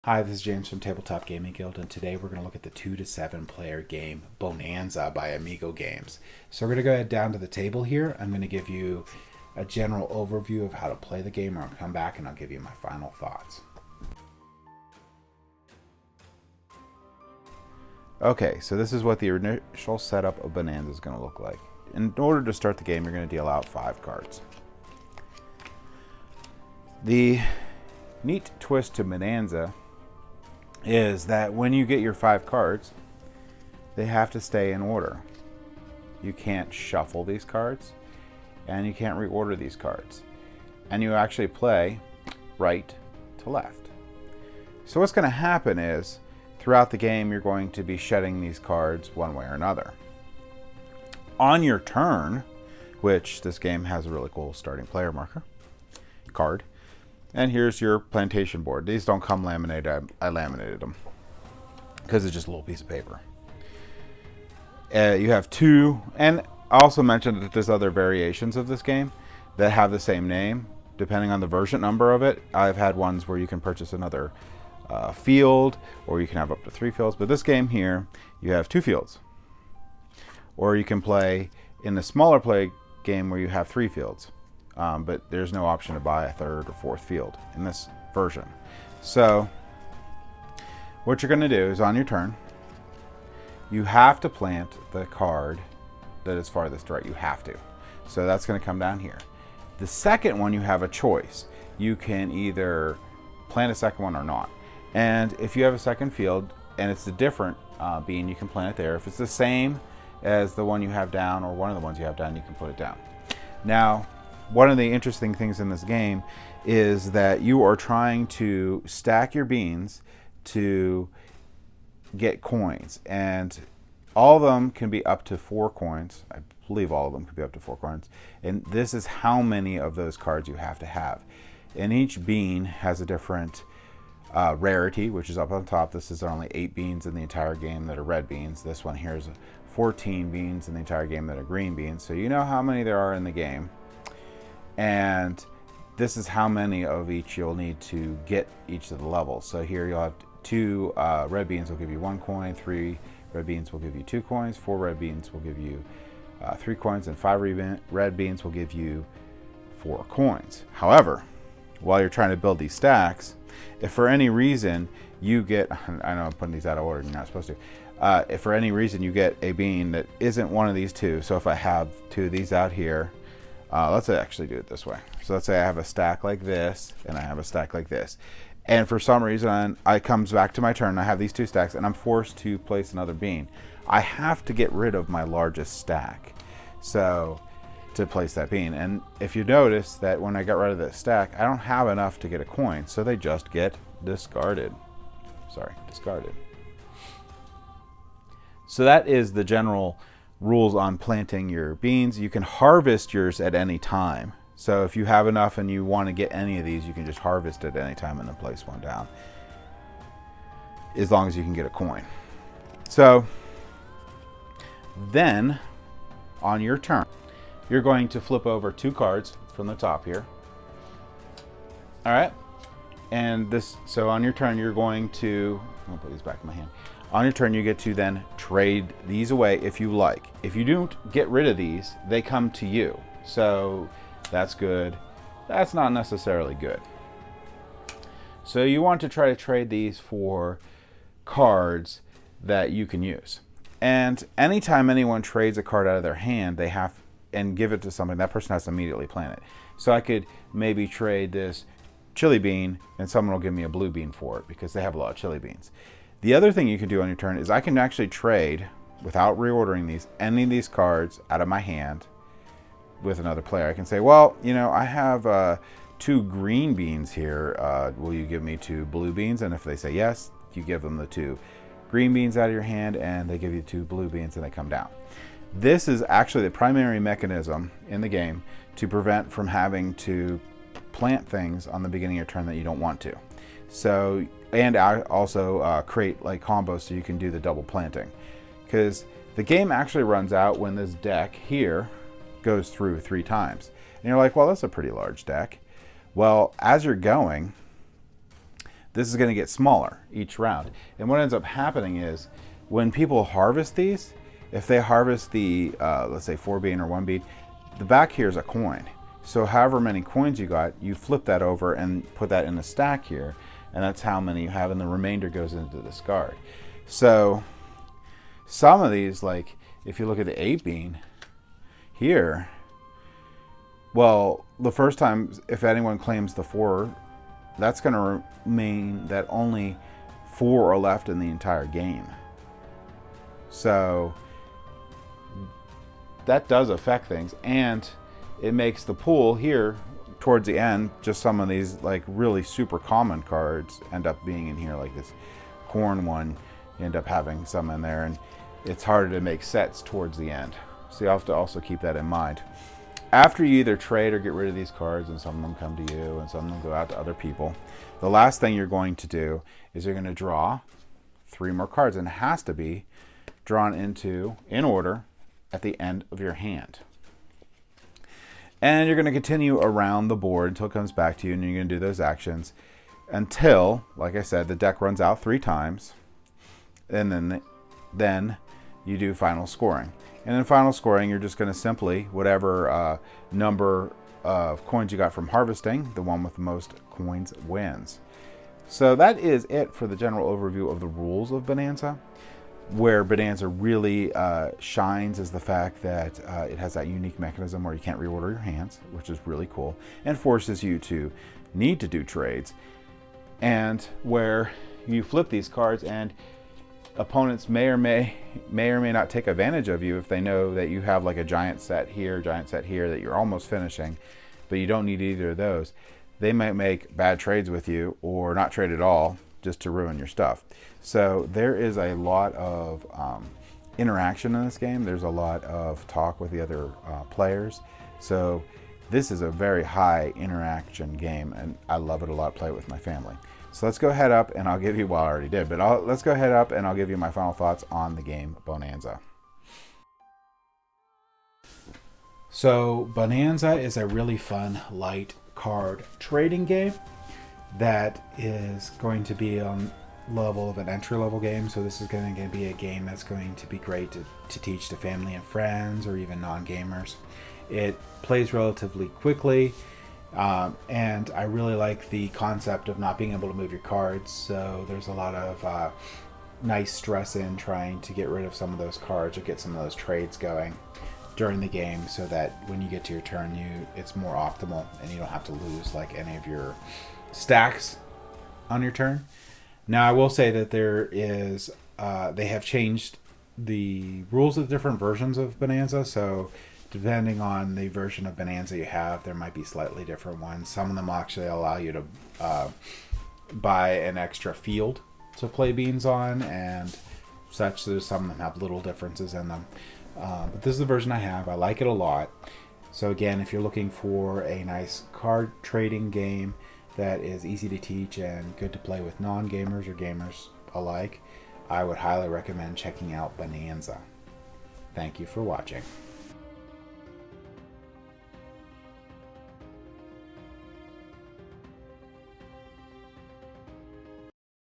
Hi, this is James from Tabletop Gaming Guild, and today we're going to look at the 2 to 7 player game Bohnanza by Amigo Games. So we're going to go ahead down to the table here. I'm going to give you a general overview of how to play the game, or I'll come back and I'll give you my final thoughts. Okay, so this is what the initial setup of Bohnanza is going to look like. In order to start the game, you're going to deal out 5 cards. The neat twist to Bohnanza is that when you get your 5 cards, they have to stay in order. You can't shuffle these cards, and you can't reorder these cards. And you actually play right to left. So what's going to happen is, throughout the game, you're going to be shedding these cards one way or another. On your turn, which this game has a really cool starting player marker card, and here's your plantation board. These don't come laminated. I laminated them because it's just a little piece of paper. You have 2, and I also mentioned that there's other variations of this game that have the same name, depending on the version number of it. I've had ones where you can purchase another field, or you can have up to 3 fields. But this game here, you have 2 fields. Or you can play in the smaller play game where you have 3 fields. But there's no option to buy a 3rd or 4th field in this version. So what you're going to do is, on your turn, you have to plant the card that is farthest right. You have to. So that's going to come down here. The second one, you have a choice. You can either plant a second one or not. And if you have a second field and it's a different bean, you can plant it there. If it's the same as the one you have down, or one of the ones you have down, you can put it down. Now, one of the interesting things in this game is that you are trying to stack your beans to get coins, and all of them can be up to 4 coins. I believe all of them can be up to 4 coins, and this is how many of those cards you have to have. And each bean has a different rarity, which is up on top. This is only 8 beans in the entire game that are red beans. This one here is 14 beans in the entire game that are green beans. So you know how many there are in the game. And this is how many of each you'll need to get each of the levels. So here you'll have 2 red beans will give you 1 coin, 3 red beans will give you 2 coins, 4 red beans will give you 3 coins, and 5 red beans will give you 4 coins. However, while you're trying to build these stacks, if for any reason you get, I know I'm putting these out of order, you're not supposed to, if for any reason you get a bean that isn't one of these 2, so if I have 2 of these out here, let's actually do it this way. So let's say I have a stack like this, and I have a stack like this. And for some reason, I comes back to my turn, I have these 2 stacks, and I'm forced to place another bean. I have to get rid of my largest stack so to place that bean. And if you notice that when I got rid of this stack, I don't have enough to get a coin, so they just get discarded. Sorry, discarded. So that is the general rules on planting your beans. You can harvest yours at any time. So if you have enough and you want to get any of these, you can just harvest at any time and then place one down, as long as you can get a coin. So then on your turn, you're going to flip over 2 cards from the top here. All right. And this, so on your turn, you're going to, I'll put these back in my hand. On your turn, you get to then trade these away if you like. If you don't get rid of these, they come to you. So that's good. That's not necessarily good. So you want to try to trade these for cards that you can use. And anytime anyone trades a card out of their hand, they have and give it to somebody, that person has to immediately plant it. So I could maybe trade this chili bean and someone will give me a blue bean for it because they have a lot of chili beans. The other thing you can do on your turn is I can actually trade, without reordering these, any of these cards out of my hand with another player. I can say, well, you know, I have 2 green beans here. Will you give me 2 blue beans? And if they say yes, you give them the 2 green beans out of your hand, and they give you 2 blue beans and they come down. This is actually the primary mechanism in the game to prevent from having to plant things on the beginning of your turn that you don't want to. So, and I also create like combos so you can do the double planting, because the game actually runs out when this deck here goes through 3 times. And you're like, well, that's a pretty large deck. Well, as you're going, this is going to get smaller each round. And what ends up happening is when people harvest these, if they harvest the, let's say 4 bean or 1 bean, the back here is a coin. So however many coins you got, you flip that over and put that in a stack here, and that's how many you have, and the remainder goes into the discard. So some of these, like if you look at the 8 bean here, well, the first time, if anyone claims the 4, that's going to mean that only 4 are left in the entire game. So that does affect things, and it makes the pool here towards the end, just some of these like really super common cards end up being in here, like this corn one, you end up having some in there, and it's harder to make sets towards the end. So you have to also keep that in mind. After you either trade or get rid of these cards, and some of them come to you and some of them go out to other people, the last thing you're going to do is you're going to draw 3 more cards, and it has to be drawn into, in order, at the end of your hand. And you're going to continue around the board until it comes back to you, and you're going to do those actions until, like I said, the deck runs out 3 times, and then you do final scoring. And in final scoring, you're just going to simply, whatever number of coins you got from harvesting, the one with the most coins wins. So that is it for the general overview of the rules of Bohnanza. Where Bohnanza really shines is the fact that it has that unique mechanism where you can't reorder your hands, which is really cool, and forces you to need to do trades, and where you flip these cards and opponents may or may not take advantage of you if they know that you have like a giant set here that you're almost finishing, but you don't need either of those. They might make bad trades with you or not trade at all just to ruin your stuff. So there is a lot of interaction in this game. There's a lot of talk with the other players. So this is a very high interaction game, and I love it a lot. Play it with my family. So let's go ahead up and I'll give you, well, I already did, but let's go ahead up and I'll give you my final thoughts on the game Bohnanza. So Bohnanza is a really fun, light card trading game that is going to be on level of an entry-level game. So this is going to be a game that's going to be great to teach to family and friends or even non-gamers. It plays relatively quickly. And I really like the concept of not being able to move your cards, so there's a lot of nice stress in trying to get rid of some of those cards or get some of those trades going during the game, so that when you get to your turn, it's more optimal and you don't have to lose like any of your stacks on your turn. Now I will say that there is they have changed the rules of the different versions of Bohnanza, so depending on the version of Bohnanza you have, there might be slightly different ones. Some of them actually allow you to buy an extra field to play beans on and such. There's some of them have little differences in them. But this is the version I have. I like it a lot. So again, if you're looking for a nice card trading game that is easy to teach and good to play with non-gamers or gamers alike, I would highly recommend checking out Bohnanza. Thank you for watching.